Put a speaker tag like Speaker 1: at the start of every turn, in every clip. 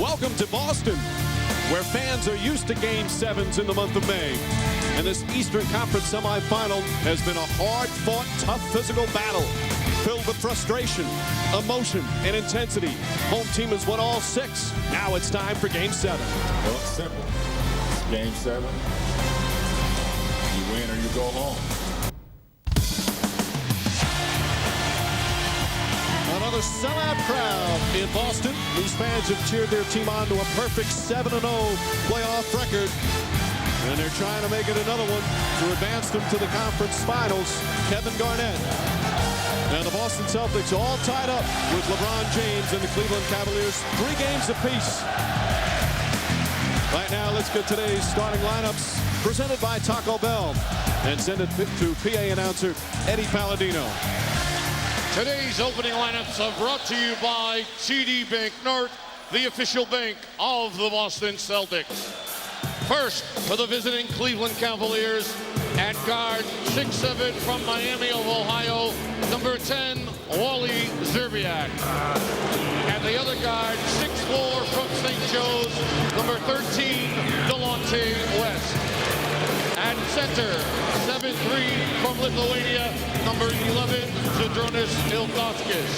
Speaker 1: Welcome to Boston, where fans are used to Game 7s in the month of May. And this Eastern Conference semifinal has been a hard-fought, tough physical battle filled with frustration, emotion, and intensity. Home team has won all 6. Now it's time for Game 7.
Speaker 2: Well, it's simple. It's Game 7. You win or you go home.
Speaker 1: Another sellout crowd in Boston. These fans have cheered their team on to a perfect 7-0 playoff record. And they're trying to make it another one to advance them to the conference finals. Kevin Garnett and the Boston Celtics all tied up with LeBron James and the Cleveland Cavaliers, 3 games apiece. Right now, let's get today's starting lineups presented by Taco Bell and send it to PA announcer Eddie Palladino.
Speaker 3: Today's opening lineups are brought to you by TD Bank North, the official bank of the Boston Celtics. First, for the visiting Cleveland Cavaliers, at guard 6'7" from Miami of Ohio, number 10, Wally Szczerbiak. At the other guard, 6'4" from St. Joe's, number 13, Delonte West. At center, 7'3" from Lithuania, number 11, Zydrunas Ilgauskas.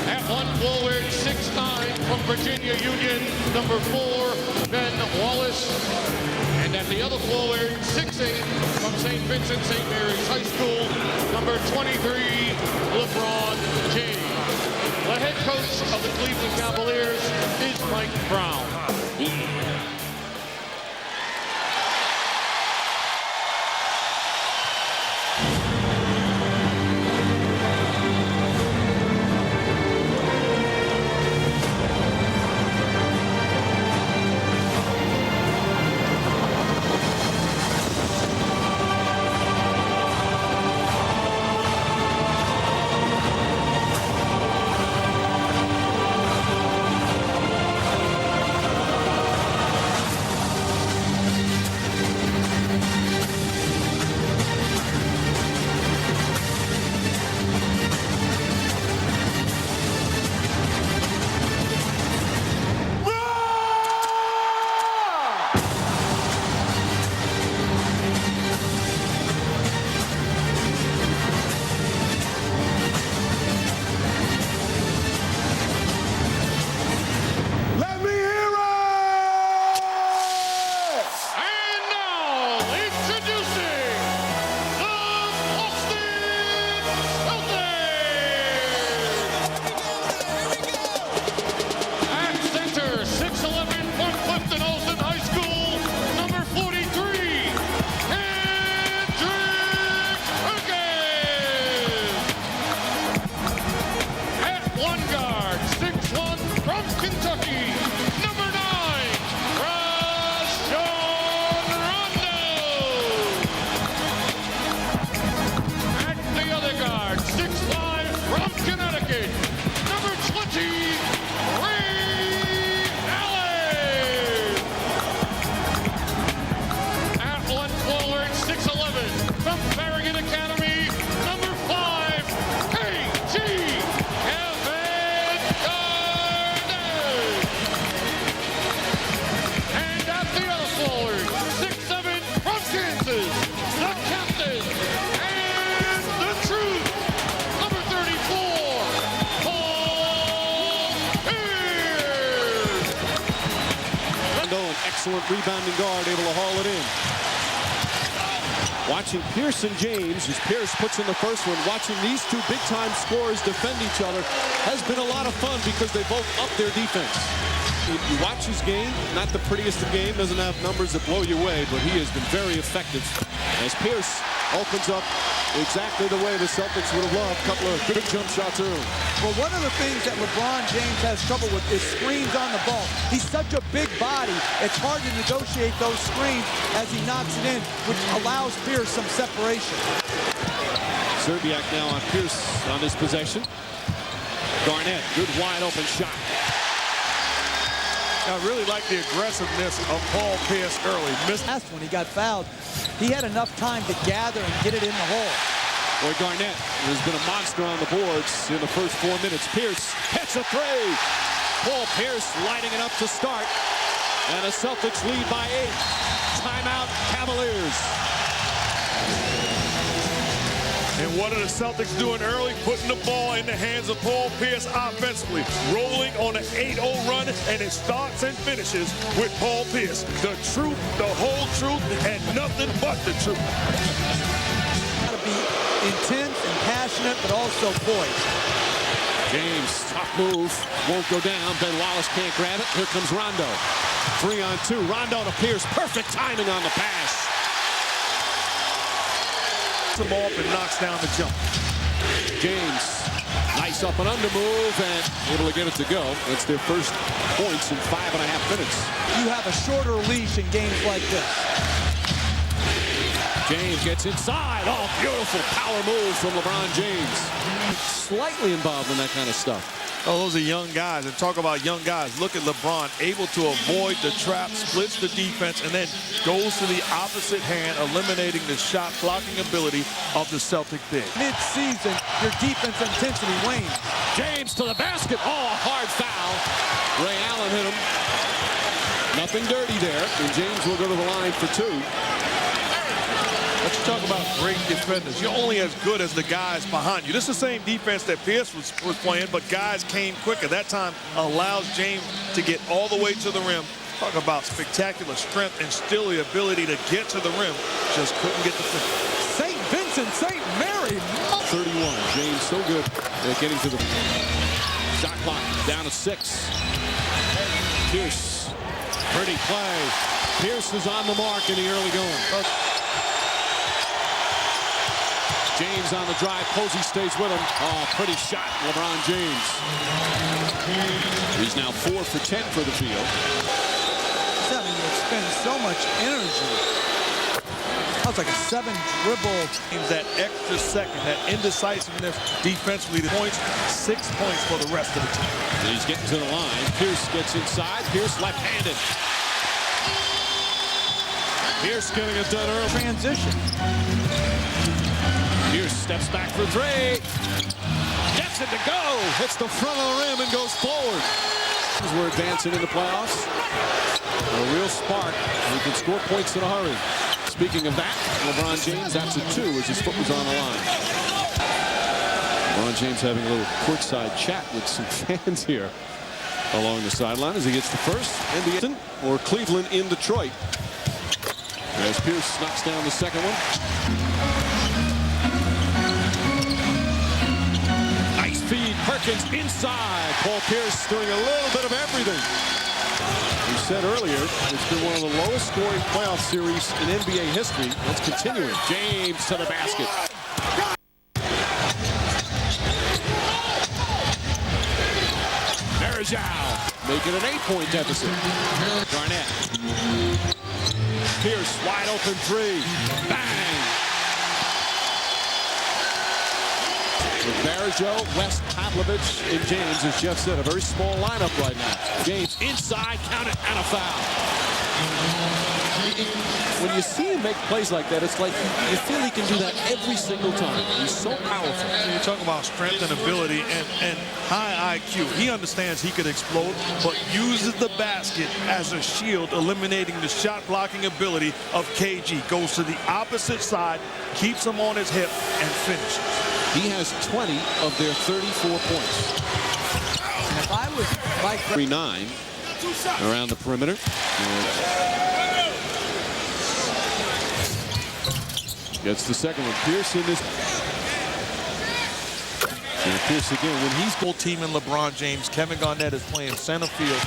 Speaker 3: At one forward, 6'9" from Virginia Union, number 4, Ben Wallace. And at the other forward, 6'8" from St. Vincent St. Mary's High School, number 23, Lebron James. The head coach of the Cleveland Cavaliers is Mike Brown.
Speaker 1: Excellent rebounding guard, able to haul it in. Watching Pierce and James, as Pierce puts in the first one, watching these 2 big-time scorers defend each other has been a lot of fun because they both up their defense. If you watch his game, not the prettiest of game, doesn't have numbers that blow you away, but he has been very effective as Pierce opens up exactly the way the Celtics would have loved. A couple of good jump shots early.
Speaker 4: Well, one of the things that LeBron James has trouble with is screens on the ball. He's such a big body, it's hard to negotiate those screens as he knocks it in, which allows Pierce some separation.
Speaker 1: Szczerbiak now on Pierce on this possession. Garnett, good wide open shot.
Speaker 5: I really like the aggressiveness of Paul Pierce early.
Speaker 4: Last when he got fouled, he had enough time to gather and get it in the hole.
Speaker 1: Boy, Garnett has been a monster on the boards in the first 4 minutes. Pierce hits a 3. Paul Pierce lighting it up to start. And the Celtics lead by 8. Timeout, Cavaliers.
Speaker 5: And what are the Celtics doing early? Putting the ball in the hands of Paul Pierce offensively. Rolling on an 8-0 run, and it starts and finishes with Paul Pierce. The truth, the whole truth, and nothing but the truth.
Speaker 4: Got to be intense and passionate, but also poised.
Speaker 1: James, tough move, won't go down. Ben Wallace can't grab it. Here comes Rondo. 3-on-2. Rondo to Pierce. Perfect timing on the pass.
Speaker 5: Him off and knocks down the jump.
Speaker 1: James, nice up and under move and able to get it to go. That's their first points in 5.5 minutes.
Speaker 4: You have a shorter leash in games like this.
Speaker 1: James gets inside. Oh, beautiful power move from LeBron James. Slightly involved in that kind of stuff.
Speaker 5: Oh, those are young guys. And talk about young guys. Look at LeBron, able to avoid the trap, splits the defense, and then goes to the opposite hand, eliminating the shot blocking ability of the Celtic big.
Speaker 4: Mid-season, your defense intensity wanes.
Speaker 1: James to the basket. Oh, a hard foul. Ray Allen hit him. Nothing dirty there. And James will go to the line for 2.
Speaker 5: Let's talk about great defenders. You're only as good as the guys behind you. This is the same defense that Pierce was playing, but guys came quicker. That time allows James to get all the way to the rim. Talk about spectacular strength and still the ability to get to the rim. Just couldn't get the finish.
Speaker 4: St. Vincent, St. Mary.
Speaker 1: 31. James so good at getting to the shot clock. Down to 6. Pierce. Pretty play. Pierce is on the mark in the early going. James on the drive. Posey stays with him. Oh, pretty shot, LeBron James. He's now 4 for 10 for the field.
Speaker 4: He's having to expend so much energy. That was like a 7-dribble.
Speaker 5: That extra second, that indecisiveness defensively. The points, 6 points for the rest of the team.
Speaker 1: He's getting to the line. Pierce gets inside. Pierce left-handed. Pierce getting it done early.
Speaker 4: Transition.
Speaker 1: Pierce steps back for 3. Gets it to go. Hits the front of the rim and goes forward. We're advancing in the playoffs. A real spark. He can score points in a hurry. Speaking of that, LeBron James, that's a 2 as his foot was on the line. LeBron James having a little courtside chat with some fans here along the sideline as he gets the first. NBA or Cleveland in Detroit. As Pierce knocks down the second one. Nice feed. Perkins inside. Paul Pierce doing a little bit of everything. We said earlier, it's been one of the lowest scoring playoff series in NBA history. Let's continue it. James to the basket. Marajau making an 8-point deficit. Garnett. Pierce wide open 3. Bang! With Marajau, West, Pavlovich, and James, as Jeff said, a very small lineup right now. James inside, count it, and a foul. When you see him make plays like that, it's like you feel he can do that every single time. He's so powerful.
Speaker 5: You talk about strength and ability and high IQ. He understands he could explode, but uses the basket as a shield, eliminating the shot blocking ability of KG. Goes to the opposite side, keeps him on his hip, and finishes.
Speaker 1: He has 20 of their 34 points.
Speaker 4: If I was like
Speaker 1: 3-9 around the perimeter. Gets the second one. Pierce in this. And Pierce again when he's
Speaker 5: full team in LeBron James. Kevin Garnett is playing center field.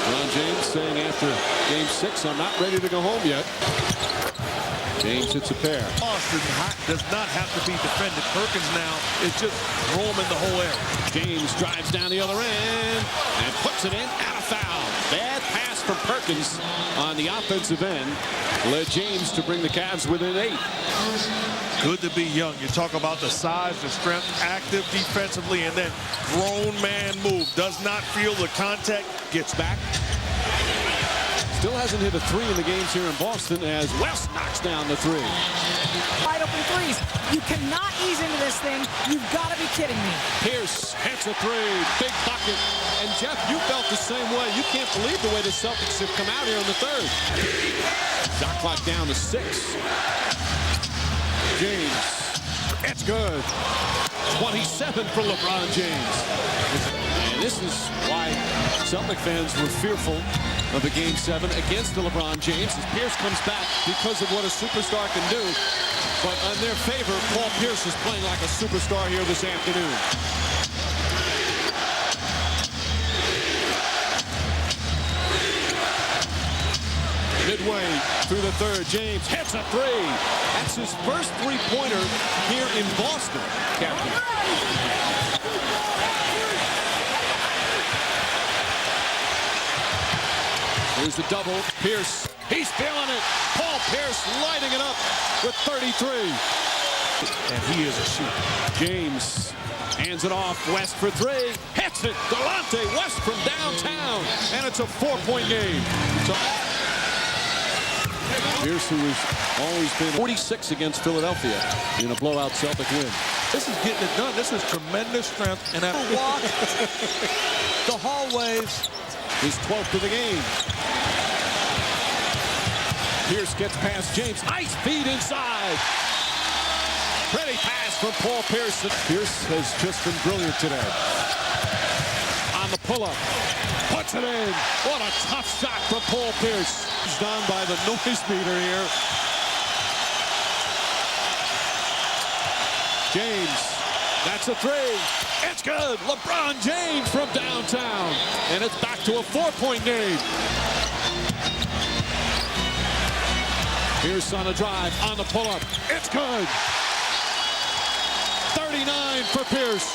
Speaker 1: LeBron James saying after game 6, I'm not ready to go home yet. James hits a pair.
Speaker 5: Austin does not have to be defended. Perkins now is just roaming the whole area.
Speaker 1: James drives down the other end and puts it in, and a foul. Bad pass from Perkins on the offensive end led James to bring the Cavs within 8.
Speaker 5: Good to be young. You talk about the size, the strength, active defensively, and then grown man move. Does not feel the contact. Gets back.
Speaker 1: Still hasn't hit a three in the games here in Boston as West knocks down the three.
Speaker 6: Wide open threes. You cannot ease into this thing. You've got to be kidding me.
Speaker 1: Pierce hits a three. Big bucket. And Jeff, you felt the same way. You can't believe the way the Celtics have come out here in the third. Shot clock down to 6. James. It's good. 27 for LeBron James. And this is why Celtic fans were fearful of the Game 7 against the LeBron James as Pierce comes back because of what a superstar can do. But in their favor, Paul Pierce is playing like a superstar here this afternoon. Midway through the third, James hits a three. That's his first three-pointer here in Boston, Captain. Here's the double. Pierce, he's feeling it. Paul Pierce lighting it up with 33.
Speaker 5: And he is a shooter.
Speaker 1: James hands it off. West for three. Hits it. Delonte West from downtown. And it's a 4-point game. So Pierce, who has always been 46 against Philadelphia in a blowout Celtic win.
Speaker 5: This is getting it done. This is tremendous strength. And
Speaker 4: Walk the hallways.
Speaker 1: His 12th of the game. Pierce gets past James. Nice feed inside. Pretty pass from Paul Pierce. Pierce has just been brilliant today. On the pull-up. Puts it in. What a tough shot from Paul Pierce. He's down by the noise meter here. James. That's a three. It's good. LeBron James from downtown. And it's back to a 4-point game. Pierce on a drive, on the pull-up. It's good. 39 for Pierce.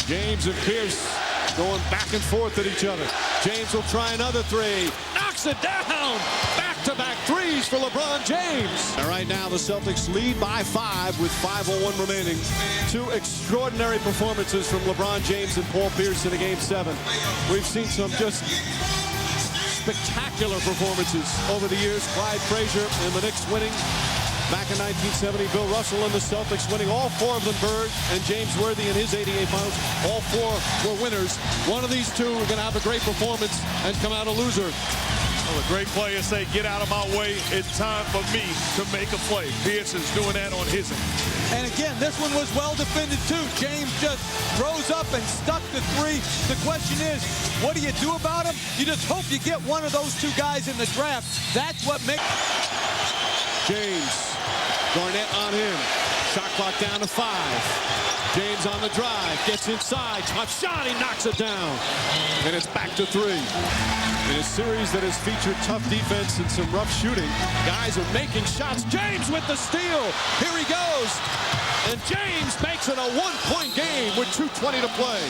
Speaker 1: James and Pierce going back and forth at each other. James will try another three. Knocks it down. Back-to-back threes for LeBron James. And right now the Celtics lead by 5 with 5:01 remaining. 2 extraordinary performances from LeBron James and Paul Pierce in a Game 7. We've seen some just spectacular performances over the years. Clyde Frazier and the Knicks winning back in 1970. Bill Russell and the Celtics winning. All 4 of them, Bird and James Worthy in his 88 finals. All 4 were winners. One of these 2 are going to have a great performance and come out a loser.
Speaker 5: Well, a great player say, get out of my way. It's time for me to make a play. Pierce is doing that on his end.
Speaker 4: And again, this one was well defended too. James just rose up and stuck the three. The question is, what do you do about him? You just hope you get one of those 2 guys in the draft. That's what makes...
Speaker 1: James, Garnett on him. Shot clock down to 5. James on the drive, gets inside, tough shot, he knocks it down. And it's back to 3. In a series that has featured tough defense and some rough shooting, guys are making shots. James with the steal. Here he goes. And James makes it a 1-point game with 2:20 to play.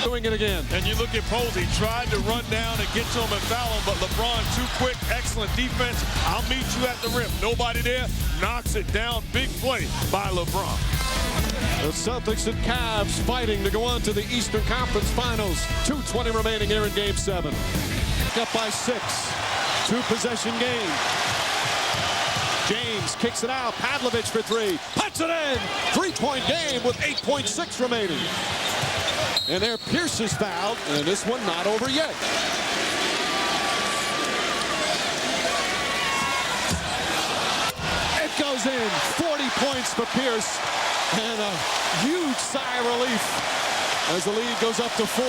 Speaker 1: Doing it again.
Speaker 5: And you look at Posey, tried to run down and get to him and foul him, but LeBron too quick, excellent defense. I'll meet you at the rim. Nobody there, knocks it down. Big play by LeBron.
Speaker 1: The Celtics and Cavs fighting to go on to the Eastern Conference Finals. 2:20 remaining here in Game 7. Up by 6. 2-possession game. James kicks it out. Pavlovich for 3. Puts it in. 3-point game with 8.6 remaining. And there Pierce is fouled. And this one not over yet. It goes in. 40 points for Pierce. And a huge sigh of relief as the lead goes up to 4.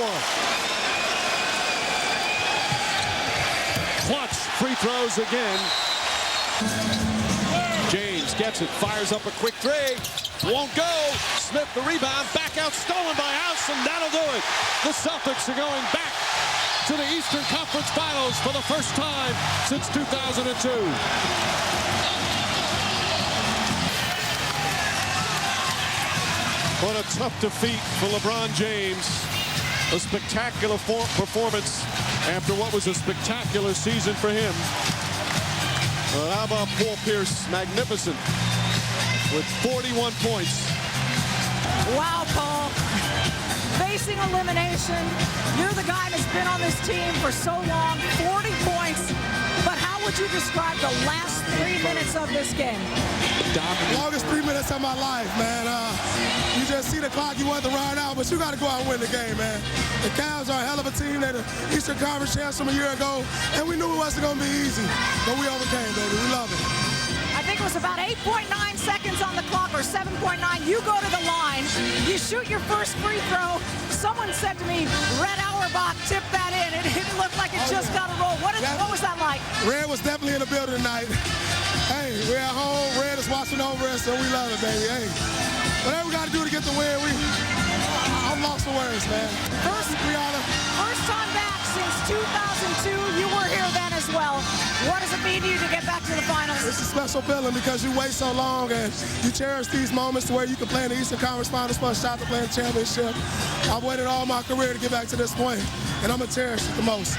Speaker 1: Clutch free throws again. James gets it, fires up a quick 3. Won't go. Smith the rebound, back out, stolen by House, and that'll do it. The Celtics are going back to the Eastern Conference Finals for the first time since 2002. What a tough defeat for LeBron James. A spectacular performance after what was a spectacular season for him. How about Paul Pierce? Magnificent with 41 points.
Speaker 6: Wow, Paul. Facing shocking elimination. You're the guy that's been on this team for so long, 40 points. But how would you describe the last 3 minutes of this game?
Speaker 7: Longest 3 minutes of my life, man. You just see the clock, you want to run out, but you got to go out and win the game, man. The Cavs are a hell of a team. They're the Eastern Conference champs from a year ago, and we knew it wasn't going to be easy, but we overcame, baby. We love it.
Speaker 6: I think it was about 8.9 seconds on the clock, or 7.9. You go to the line, you shoot your first free throw. Someone said to me, Red Auerbach tipped that in. It looked like it just got a roll. What was that like?
Speaker 7: Red was definitely in the building tonight. Hey, we're at home. Red is watching over us, so we love it, baby. Hey, whatever we got to do to get the win, I'm lost for words, man.
Speaker 6: First time back since 2002. You were here then as well. What does it mean to you to get back to the finals?
Speaker 7: It's a special feeling because you wait so long and you cherish these moments to where you can play in the Eastern Conference Finals for a shot to play in the championship. I've waited all my career to get back to this point, and I'm going to cherish it the most.